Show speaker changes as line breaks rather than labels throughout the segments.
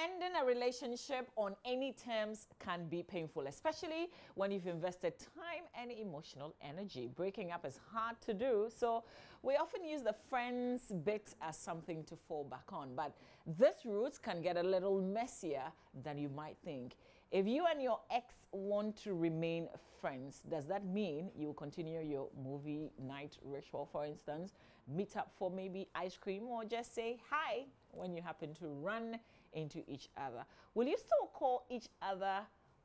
ending a relationship on any terms can be painful, especially when you've invested time and emotional energy. Breaking up is hard to do, so we often use the friends bit as something to fall back on. But this route can get a little messier than you might think. If you and your ex want to remain friends, does that mean you will continue your movie night ritual, for instance, meet up for maybe ice cream, or just say hi when you happen to run into each other? Will you still call each other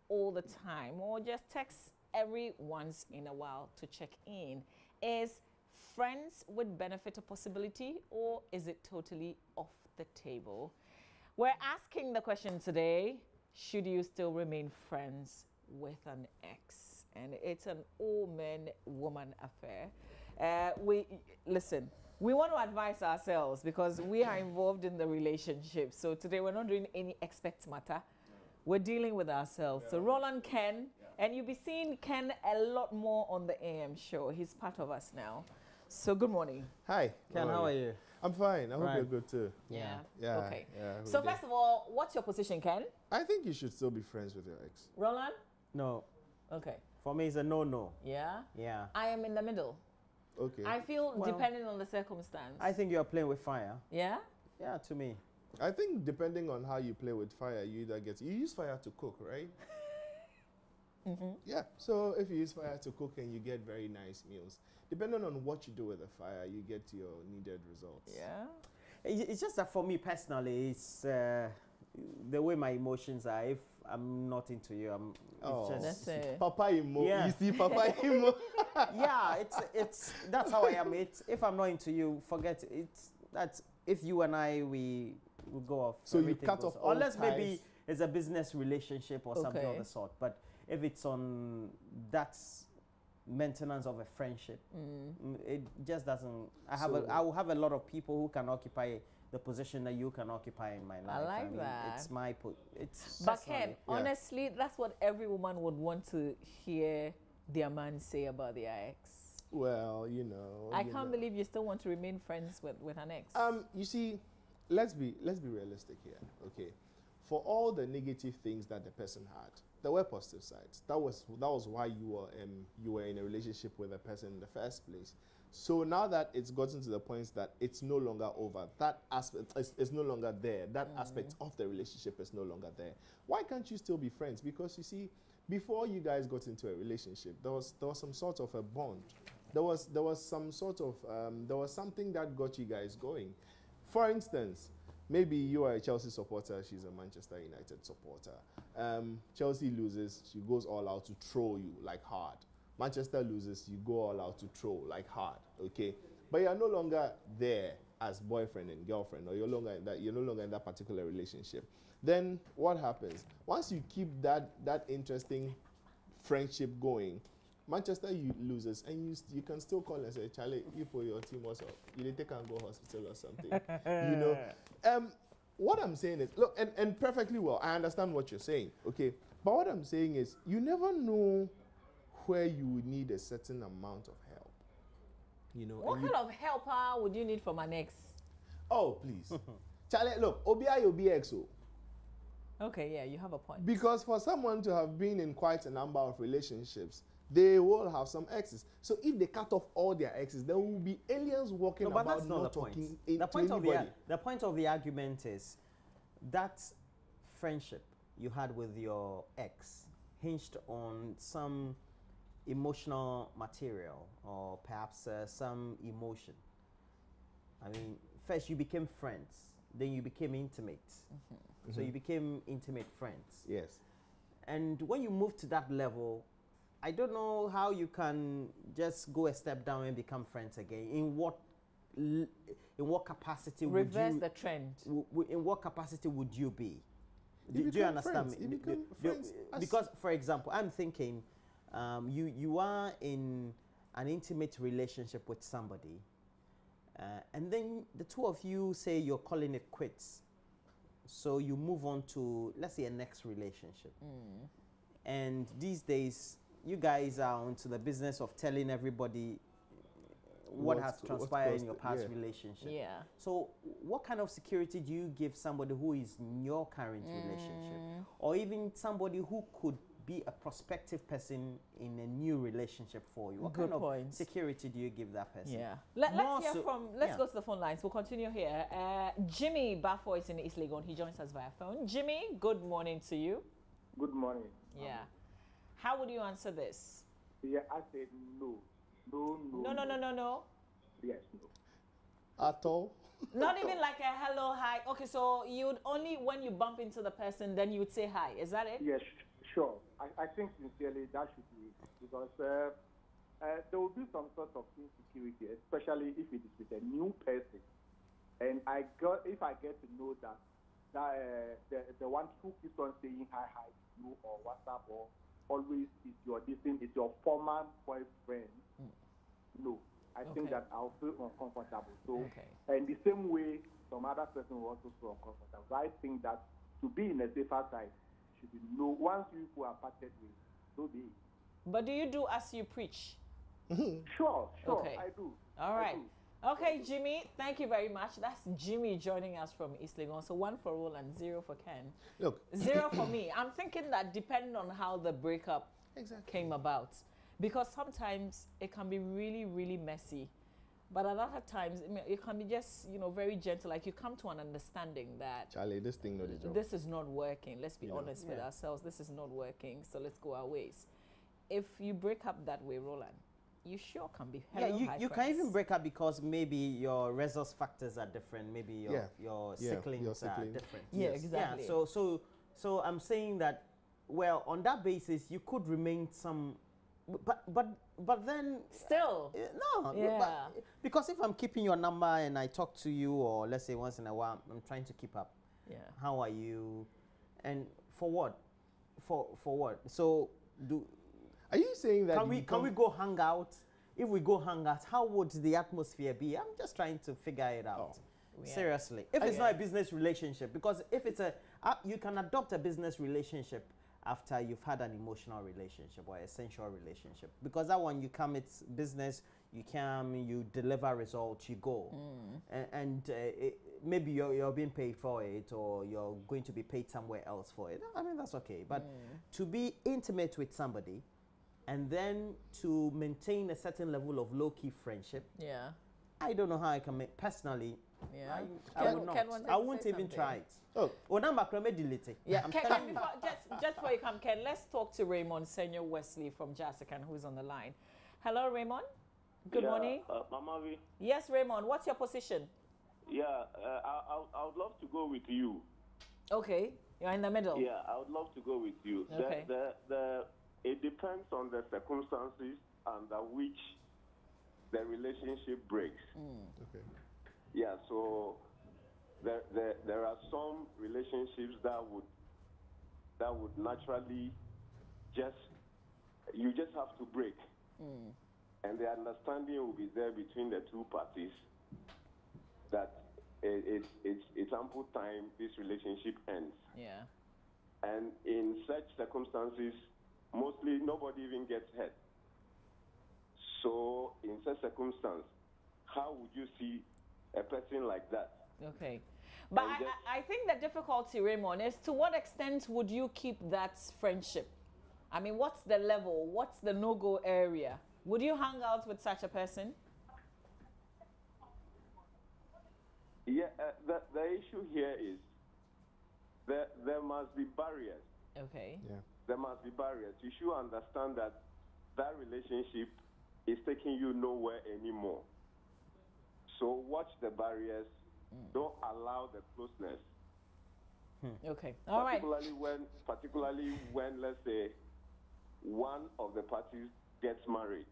all the time, or just text every once in a while to check in? Is friends with benefit a possibility, or is it totally off the table? We're asking the question today: should you still remain friends with an ex? And it's an all-man-woman affair. We want to advise ourselves because we are involved in the relationship. So today we're not doing any expect matter. We're dealing with ourselves. So Roland, Ken, and you'll be seeing Ken a lot more on the AM show. He's part of us now. So good morning.
Hi.
Ken, how are you?
I'm fine. I hope you're good too.
Yeah. Okay.
Yeah,
so first of all, what's your position, Ken?
I think you should still be friends with your ex.
Roland?
No.
Okay.
For me, it's a no-no.
Yeah?
Yeah.
I am in the middle.
Okay.
I feel depending on the circumstance.
I think you're playing with fire.
Yeah?
Yeah, to me.
I think depending on how you play with fire, you use fire to cook, right? Yeah. So if you use fire to cook and you get very nice meals, depending on what you do with the fire, you get your needed results.
Yeah.
It's just that for me personally, it's the way my emotions are. If I'm not into you,
That's it.
Papa emo.
Yeah.
You see, Papa emo.
Yeah, it's that's how I am. If I'm not into you, forget it. That's if you and I we go off.
So you cut off all
unless
ties.
maybe it's a business relationship or something of the sort. But if it's on that's maintenance of a friendship, it just doesn't. I will have a lot of people who can occupy the position that you can occupy in my life.
I like that.
It's my it's.
But Ken, honestly, that's what every woman would want to hear their man say about their ex.
Well, you know.
I can't believe you still want to remain friends with an ex.
You see, let's be realistic here, okay? For all the negative things that the person had, there were positive sides. That was why you were in a relationship with a person in the first place. So now that it's gotten to the point that it's no longer over, that aspect is no longer there. That aspect of the relationship is no longer there. Why can't you still be friends? Because you see, before you guys got into a relationship, there was some sort of a bond. There was some sort of there was something that got you guys going. For instance, maybe you are a Chelsea supporter, she's a Manchester United supporter. Chelsea loses, she goes all out to troll you like hard. Manchester loses, you go all out to troll like hard, okay? But you're no longer there as boyfriend and girlfriend, or you're no longer in that particular relationship. Then what happens? Once you keep that interesting friendship going, Manchester loses, and you can still call and say, Charlie, you put your team also, you take and go hospital or something. You know. What I'm saying is, look, and perfectly well, I understand what you're saying, okay? But what I'm saying is, you never know where you would need a certain amount of help. You know.
What kind of help would you need from an ex?
Oh, please. Charlie, look, OBI will be exo.
Okay, yeah, you have a point.
Because for someone to have been in quite a number of relationships, they will have some exes. So if they cut off all their exes, there will be aliens walking about
that's
not
the
talking
point. The point
anybody.
the point of the argument is that friendship you had with your ex hinged on some emotional material, or perhaps some emotion. I mean, first you became friends, then you became intimate. So you became intimate friends.
Yes.
And when you move to that level, I don't know how you can just go a step down and become friends again. In what capacity
reverse the trend?
In what capacity would you be?
Do
you understand me?
You become friends.
Because, for example, I'm thinking you are in an intimate relationship with somebody, and then the two of you say you're calling it quits. So you move on to, let's say, a next relationship. And these days, you guys are onto the business of telling everybody what has transpired in your past
yeah.
relationship.
Yeah.
So what kind of security do you give somebody who is in your current relationship, or even somebody who could be a prospective person in a new relationship for you? What
Good
kind of
point.
security do you give that person?
Yeah.
More
Let's hear
so-
from, let's
yeah.
go to the phone lines. We'll continue here. Jimmy Bafo is in East Legon. He joins us via phone. Jimmy, good morning to you.
Good morning.
Yeah. How would you answer this?
Yeah, I said no. No, no.
No, no, no, no, no.
Yes, no.
At all?
Not even like a hello, hi. Okay, so you'd only, when you bump into the person, then you would say hi. Is that it?
Yes, sure. I think sincerely that should be it. Because there will be some sort of insecurity, especially if it is with a new person. And if I get to know that the one who keeps on saying hi to you or WhatsApp or always is your former boyfriend. No, I think
Okay.
that I'll feel uncomfortable. So,
Okay.
and the same way, some other person will also feel uncomfortable. So I think that to be in a safer side should be no. Once you people are parted with, so be it.
But do you do as you preach?
Sure,
Okay.
I do.
All
I
right.
do.
Okay, Jimmy, thank you very much. That's Jimmy joining us from East Legon. So 1 for Roland, 0 for Ken.
Look.
0 for me. I'm thinking that depending on how the breakup came about, because sometimes it can be really, really messy. But at other times, it can be just, very gentle. Like you come to an understanding that
Charlie, this thing not the job.
this is not working. Let's be
You know,
honest with
yeah.
ourselves. This is not working. So let's go our ways. If you break up that way, Roland, you sure can be. Hello,
Yeah,
hi,
you can
friends.
even break up because maybe your resource factors are different. Maybe your
Yeah.
your
Yeah,
sicklings
your
are
sickling.
different.
Yeah,
Yes.
exactly.
Yeah, so I'm saying that, well, on that basis, you could remain some, but then
Still.
no,
Yeah.
because if I'm keeping your number and I talk to you, or let's say once in a while, I'm trying to keep up.
Yeah.
How are you? And for what? For what? So
Are you saying that
can we go hang out? If we go hang out, how would the atmosphere be? I'm just trying to figure it out.
Yeah.
Seriously. If it's not a business relationship, because if it's you can adopt a business relationship after you've had an emotional relationship or a sensual relationship. Because that one, you come, it's business, you come, you deliver results, you go. And maybe you're being paid for it, or you're going to be paid somewhere else for it. I mean, that's okay. But to be intimate with somebody, and then to maintain a certain level of low-key friendship,
Yeah.
I don't know how I can make, personally,
Yeah.
I would not.
Ken wanted
I
to
won't
say
even
something.
try it.
Oh.
Well, number delete it.
Yeah,
I'm
Ken,
telling you.
just before you come, Ken, let's talk to Raymond Senior Wesley from Jessican, who's on the line. Hello, Raymond. Good morning.
Mama V.
Yes, Raymond. What's your position?
Yeah, I would love to go with you.
Okay, you're in the middle.
Yeah, I would love to go with you.
Okay.
It depends on the circumstances under which the relationship breaks.
Okay.
Yeah, so there are some relationships that would naturally you just have to break. And the understanding will be there between the two parties that it's ample time this relationship ends.
Yeah.
And in such circumstances, mostly nobody even gets hurt. So in such circumstance, how would you see a person like that?
Okay. But
And
I think the difficulty, Raymond, is to what extent would you keep that friendship? I mean, what's the level? What's the no-go area? Would you hang out with such a person?
Yeah, the issue here is there must be barriers.
Okay.
Yeah.
There must be barriers. You should understand that relationship is taking you nowhere anymore. So watch the barriers. Don't allow the closeness.
Okay. All right.
Particularly when, let's say, one of the parties gets married.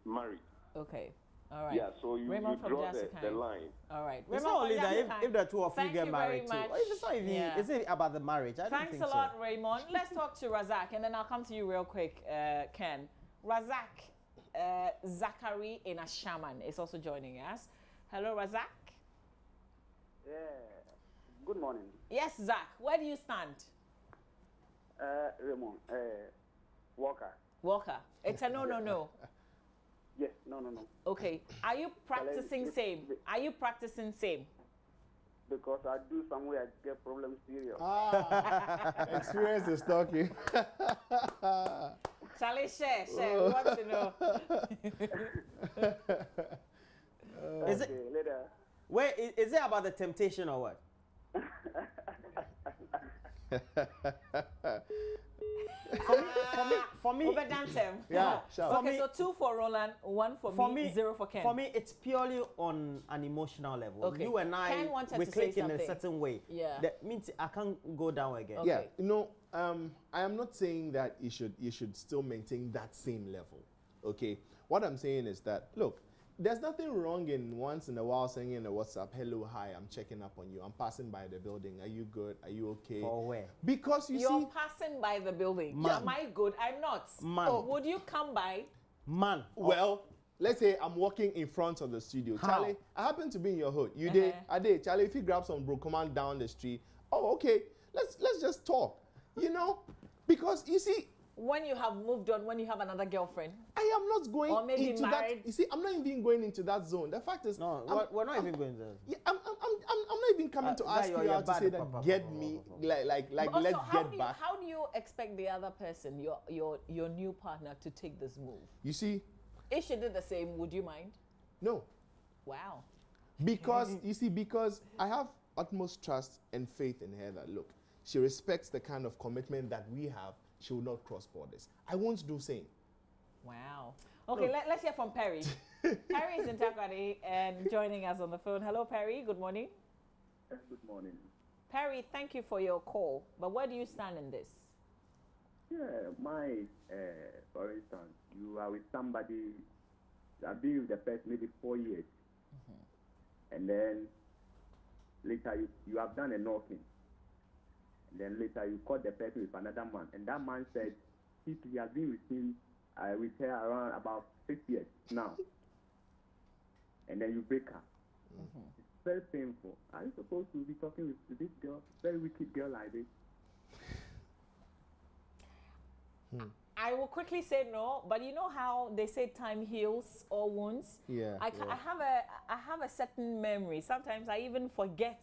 Okay. All right.
Yeah, so you
Raymond from
draw
Jessica.
the line.
All right.
It's
Raymond
not only
from
that,
Jessica.
if the two of you
Thank
get
you
married
very
too.
much.
It's not even,
Yeah.
is it about the marriage? I don't
Thanks
think
a
so.
lot, Raymond. Let's talk to Razak, and then I'll come to you real quick, Ken. Razak, Zachary in Ashaman is also joining us. Hello, Razak.
Yeah. Good morning.
Yes, Zach. Where do you stand?
Raymond, Walker.
Walker. It's a no.
Yes, no, no, no.
Okay. Are you practicing
if-
same? Are you practicing same?
Because I do somewhere I get problems serious.
Ah, experience is talking.
Charlie, share. We want to know.
Is
Okay,
it
later.
where is it about the temptation or what? For me,
Overdantem.
Yeah, sure.
Okay, so 2 for Roland, 1 for me, 0 for Ken.
For me, it's purely on an emotional level.
Okay.
You and I,
Ken wanted
we
to say
click in a
something.
certain way.
Yeah.
That means I can't go down again.
Okay.
Yeah, I am not saying that you should still maintain that same level. Okay. What I'm saying is that, look, there's nothing wrong in once in a while saying in a WhatsApp, hello, hi, I'm checking up on you. I'm passing by the building. Are you good? Are you okay?
For where?
Because
You're
see,
passing by the building.
Man.
Am I good? I'm not.
Man.
Oh, would you come by?
Man.
well, let's say I'm walking in front of the studio.
How?
Charlie, I happen to be in your hood. You did? I did. Charlie, if you grab some bro, come on down the street. Oh, okay. Let's just talk. You know? Because you see,
When you have moved on, when you have another girlfriend.
I am not going
Or maybe
into
married.
that. You see, I'm not even going into that zone. The fact is,
No, we're not even going there.
yeah, I'm not even coming to
guy,
ask
you're
you out to
bad.
say that get me, like
But also,
let's
how
get
do you,
back.
how do you expect the other person, your new partner, to take this move?
You see,
If she did the same, would you mind?
no,
Wow.
because you see, because I have utmost trust and faith in her that look, she respects the kind of commitment that we have. She will not cross borders. I won't do same.
Wow. Okay, let's hear from Perry. Perry is in Takoradi and joining us on the phone. Hello, Perry. Good morning.
Good morning.
Perry, thank you for your call. But where do you stand in this?
Yeah, for instance, you are with somebody, I've been with the person maybe 4 years. And then later you have done a knocking. And then later you caught the person with another man. And that man said he has been with her around about 6 years now. And then you break her. It's very painful. Are you supposed to be talking with this girl, very wicked girl like this?
I will quickly say no, but you know how they say time heals all wounds?
Yeah,
I have a certain memory. Sometimes I even forget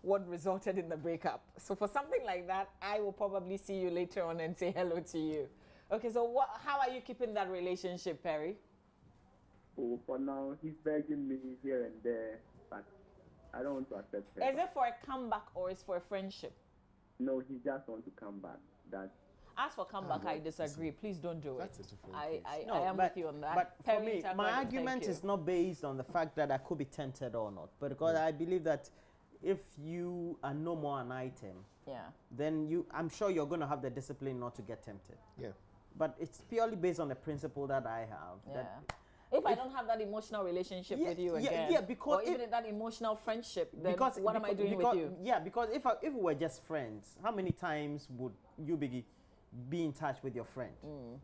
what resulted in the breakup. So for something like that, I will probably see you later on and say hello to you. Okay, so how are you keeping that relationship, Perry?
Oh, for now, he's begging me here and there, but I don't want to accept it.
Is it for a comeback or is it for a friendship?
No, he just wants to come back.
As for comeback, I disagree. Please don't do it.
That's a different
I
case.
am with you on that.
But for
Perry,
me,
Takoradi,
my
thank
argument
you.
is not based on the fact that I could be tempted or not, but because I believe that if you are no more an item,
Yeah.
then I'm sure you're going to have the discipline not to get tempted.
Yeah.
But it's purely based on the principle that I have.
Yeah.
That
If I don't have that emotional relationship with you again,
because
or even that emotional friendship, then
because
what am I doing
because,
with you?
Yeah, because if we were just friends, how many times would you be in touch with your friend?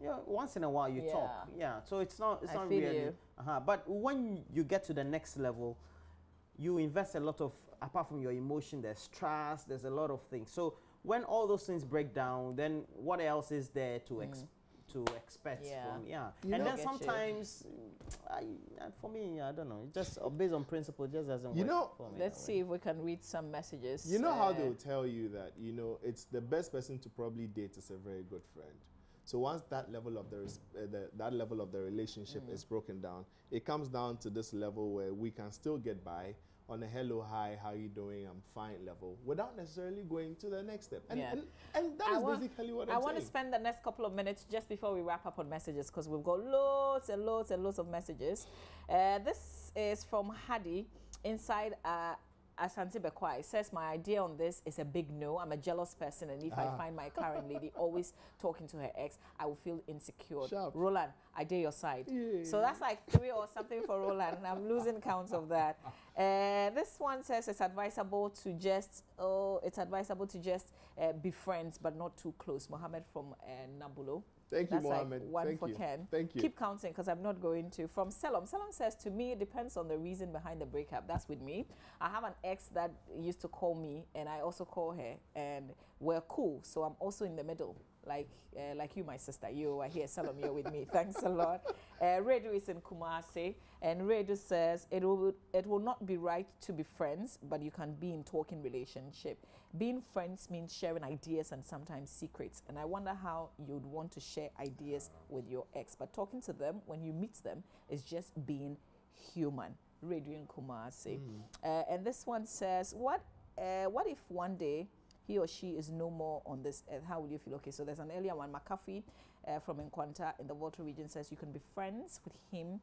Yeah, once in a while you talk. Yeah, so it's not
feel
really.
you.
But when you get to the next level, you invest a lot of, apart from your emotion, there's trust, there's a lot of things. So when all those things break down, then what else is there to expect
Yeah.
from
You
and
know-
then
Get you.
sometimes for me, I don't know, it just based on principle, it just doesn't
You
work
know,
for me.
Let's
that
see if we can read some messages.
You know how they'll tell you that, it's the best person to probably date is a very good friend. So once that level of that level of the relationship is broken down, it comes down to this level where we can still get by on a hello, hi, how you doing, I'm fine level, without necessarily going to the next step. And,
Yeah.
and that is basically what I'm
I want to
saying.
spend the next couple of minutes just before we wrap up on messages because we've got loads and loads and loads of messages. This is from Hadi inside Ashanti Bekwai. It says, my idea on this is a big no. I'm a jealous person, and if I find my current lady always talking to her ex, I will feel insecure.
Sharp.
Roland, I dare your side.
Yeah.
So that's like 3 or something for Roland, and I'm losing count of that. This one says it's advisable to just be friends, but not too close. Mohammed from Nabulo.
Thank you,
That's
Mohammed.
like one
Thank
for
you.
Ken.
Thank you.
Keep counting because I'm not going to. From Selam. Selam says, to me, it depends on the reason behind the breakup. That's with me. I have an ex that used to call me and I also call her and we're cool. So I'm also in the middle. like you, my sister. You are here, Salome, you're with me. Thanks a lot. Redu is in Kumasi, and Redu says it will not be right to be friends, but you can be in talking relationship. Being friends means sharing ideas and sometimes secrets, and I wonder how you'd want to share ideas with your ex, but talking to them when you meet them is just being human. Redu in Kumasi. And this one says, what if one day he or she is no more on this earth? How would you feel? Okay, so there's an earlier one. McAfee from Nkwanta in the Volta region says you can be friends with him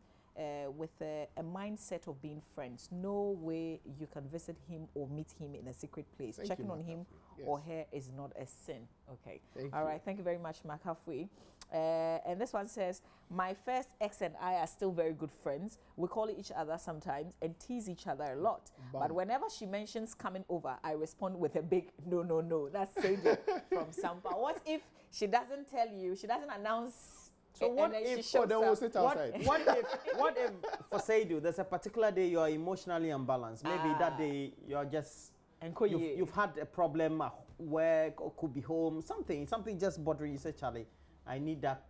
with a mindset of being friends. No way you can visit him or meet him in a secret place. Checking on him or her is not a sin. Okay. All right. Thank you very much, McAfee. And this one says, my first ex and I are still very good friends. We call each other sometimes and tease each other a lot. But whenever she mentions coming over, I respond with a big no, no, no. That's Sadie from Sampa. What if she doesn't tell you, she doesn't announce?
So what if, what if for Saidu, there's a particular day you are emotionally unbalanced? Maybe that day you are just, you've had a problem at work or could be home, something just bothering you. Say, Charlie, I need that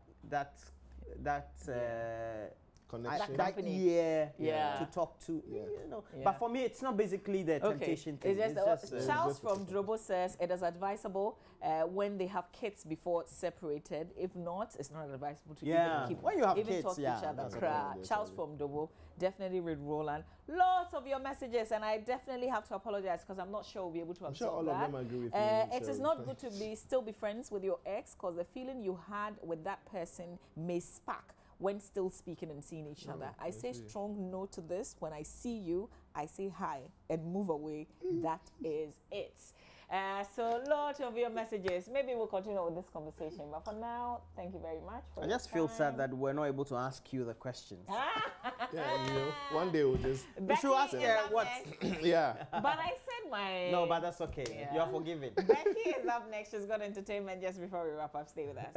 connection, that ear to talk to, you know. But for me, it's not basically the temptation thing.
It's just Charles from Drobo says it is advisable when they have kids before separated. If not, it's not advisable to even keep
when you have
even
kids,
talk to each other. Charles from Drobo, definitely read Roland. Lots of your messages, and I definitely have to apologize because I'm not sure we'll be able to absorb
all
that.
of them agree with you.
It is not good to still be friends with your ex because the feeling you had with that person may spark when still speaking and seeing each other. I say strong no to this. When I see you, I say hi and move away. That is it. So, lot of your messages. Maybe we'll continue with this conversation. But for now, thank you very much.
I just feel sad that we're not able to ask you the questions.
One day we'll just...
We should ask what...
But I said my...
No, but that's okay. You are forgiven.
Becky is up next. She's got entertainment just before we wrap up. Stay with us.